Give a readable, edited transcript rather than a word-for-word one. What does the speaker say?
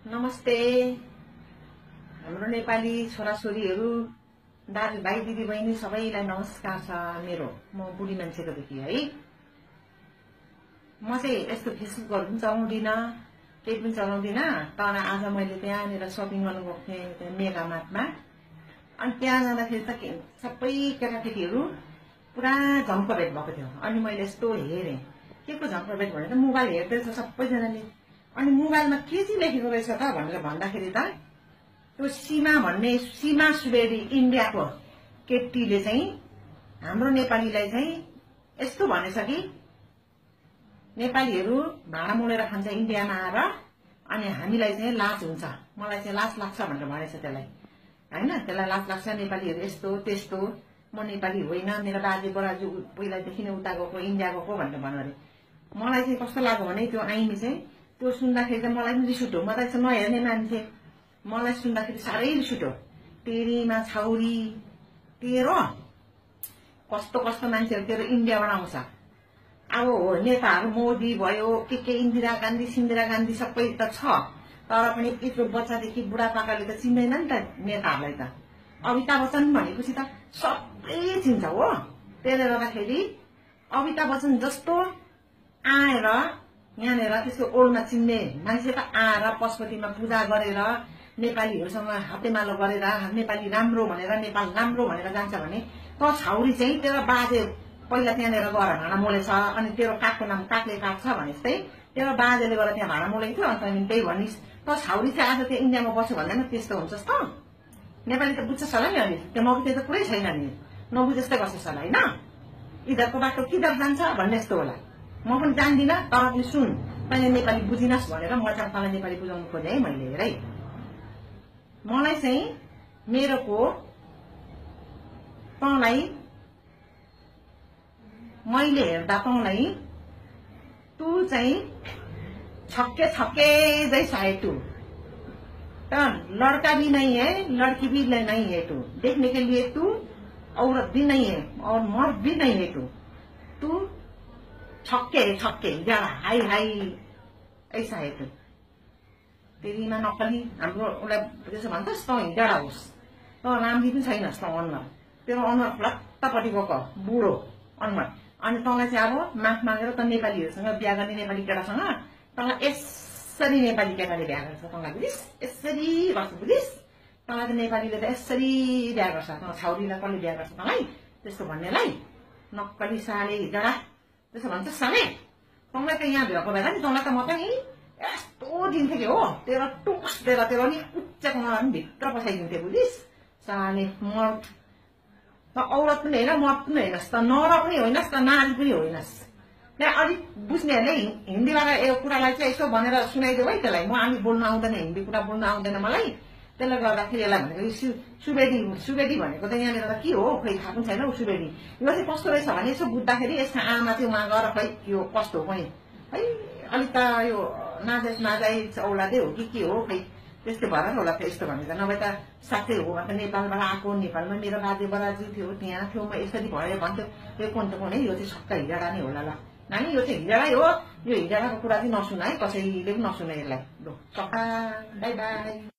नमस्ते हाम्रो नेपाली छोराछोरीहरू दाजुभाइ दिदीबहिनी सबैलाई नमस्कार छ मेरो। म बुढी मान्छेकोदेखि है। म चाहिँ यस्तो फेसबुकहरु पनि चलाउँदिन, केही पनि चलाउँदिन। तर आज मैले त्यहाँनिर शपिङ गर्न गएको थिएँ मेगा मार्टमा। अनि त्यहाँ जाँदाखेरि त सबै केटाकेटीहरू पुरा झम्कभेट भएको थियो। अनि मैले यस्तो हेरेँ, के को झम्कभेट भने त मोबाइल हेर्दै छ सबैजनाले। अनि मोबाइलमा के चाहिँ लेखेको रहेछ त भनेर भन्दाखेरि त त्यो सीमा सुवेदी इन्डियाको केटीले चाहिँ हाम्रो नेपालीलाई चाहिँ यस्तो भनेछ कि नेपालीहरू भाडा मोलेर खान्छ इन्डियामा आएर, अनि हामीलाई चाहिँ लाज हुन्छ, मलाई चाहिँ लाज लाग्छ भनेर भनेछ त्यसलाई हैन। त्यसलाई लाज लाग्छ, नेपालीहरू यस्तो त्यस्तो, म नेपाली होइन, मेरो बाजे बराजु पहिलादेखि नै उता गएको इन्डिया गएको भनेर भन्यो अरे। मलाई चाहिँ कस्तो लाग्यो भने त्यो आइमी चाहिँ त्यो सुन्दाखेरि चाहिँ मलाई पनि रिस उठ्यो। म त चाहिँ नहेर्ने मान्छे, मलाई सुन्दाखेरि साह्रै रिस उठ्यो। तेरीमा छाउरी तेरो कस्तो कस्तो मान्छेहरू तेरो इन्डियाबाट आउँछ। अब हो नेताहरू मोदी भयो के इन्दिरा गान्धी सबै त छ, तर पनि यत्रो बच्चादेखि बुढापाकाले त चिन्दैन नि त नेताहरूलाई त। अमिताभ बच्चन भनेपछि त सबै चिन्छ हो। त्यसले गर्दाखेरि अमिताभ बच्चन जस्तो आएर यहाँनिर त्यसको ओल्डमा चिन्ने मान्छे त आएर पशुपतिमा पूजा गरेर नेपालीहरूसँग हातेमालो गरेर नेपाली राम्रो भनेर नेपाल राम्रो भनेर जान्छ भने त छाउरी चाहिँ तेरो बाजे पहिला त्यहाँनिर गएर भाडा मोलेछ, अनि तेरो कागको नाम कागले काट्छ भने जस्तै तेरो बाजेले गएर त्यहाँ भाडा मोलेको थियो। अन्त त्यही भनिस् त छाउरी चाहिँ आज त्यो इन्डियामा बस्यो भन्दैन, त्यस्तो हुन्छ जस्तो। नेपाली त बुझ्छ होला नि, अनि त्यो नबुझ्ने त कुरै छैन नि, नबुझेस्तै गर्छ होला होइन। इधरको बाटो किधर जान्छ भन्ने जस्तो होला। म पनि जान्दिनँ, तर पनि सुन तैँले नेपाली बुझिनस् भनेर म चाहिँ तँलाई नेपाली बुझाउनु खोजेँ है मैले। हेर है, मलाई चाहिँ मेरोको तँलाई मैले हेर्दा तँलाई तू चाहिँ छक्के छक्के जैसा है तू। लड़का भी नहीं है, लड़की भी नहीं है तू, देखने के लिए तू औरत भी नहीं है और मर्द भी नहीं है तू छक्के छक्के जरा हाई हाई ऐसा है तू। तेरीमा नक्कली हाम्रो उसलाई त्यसो भन्छस् त हिँडा होस्, त राम्री पनि छैनस् त अनुहार, तेरो अनुहार फलत्तपट्टि गएको बुढो अनुहार। अनि तँलाई चाहिँ अब माफ मागेर त नेपालीहरूसँग बिहा गर्ने नेपाली केटासँग तँलाई यसरी नेपाली केटाले बिहा गर्छ, तँलाई बुझिस् यसरी गर्छ, बुझिस्। तँलाई त नेपालीले त यसरी बिहा गर्छ, तँ छाउरीलाई कसले बिहा गर्छ तँलाई त्यस्तो भन्नेलाई? नक्कली साले हिजडा त्यसो भन्छ साले। तँलाई त यहाँ भेको भएर नि तँलाई त म त नि यस्तो दिन्थेँ कि हो, तेरो टुक्स तेरो नि उच्चको मलाई पनि भित्र पसाइदिन्थेँ, बुझिस् साले। मर्द त औरत पनि होइन, मर्द पनि होइनस् त, नर पनि होइनस् त, नारी पनि होइनस्। त्यहाँ अलिक बुझ्नेहरूले हिन्दीबाट यो कुरालाई चाहिँ यसो भनेर सुनाइदेऊ है त्यसलाई। हामी बोल्न आउँदैन, हिन्दी कुरा बोल्न आउँदैन मलाई, त्यसले गर्दाखेरि यसलाई भनेको सुवेदी भनेको त यहाँनिर त के हो खै थाहा पनि छैन। सुवेदी यो चाहिँ कस्तो रहेछ भने यसो बुझ्दाखेरि यसको आमा चाहिँ उहाँ गएर खै यो कस्तो हो पनि है, अलिक त यो नाजायज औलादै हो कि के हो खै, त्यस्तै भएर होला त यस्तो भनेको। नभए त साथै हो त नेपालबाट आएको, नेपालमा मेरो बाजे बराजु थियो, त्यहाँ थियो, म यसरी भयो भन्थ्यो। यो कोन त कुनै यो चाहिँ सक्का हिजडा नै होला ल नानी, यो चाहिँ हिजडै हो। यो हिजडाको कुरा चाहिँ नसुन है, कसैले पनि नसुन यसलाई। ल सक्का, बाई बाई।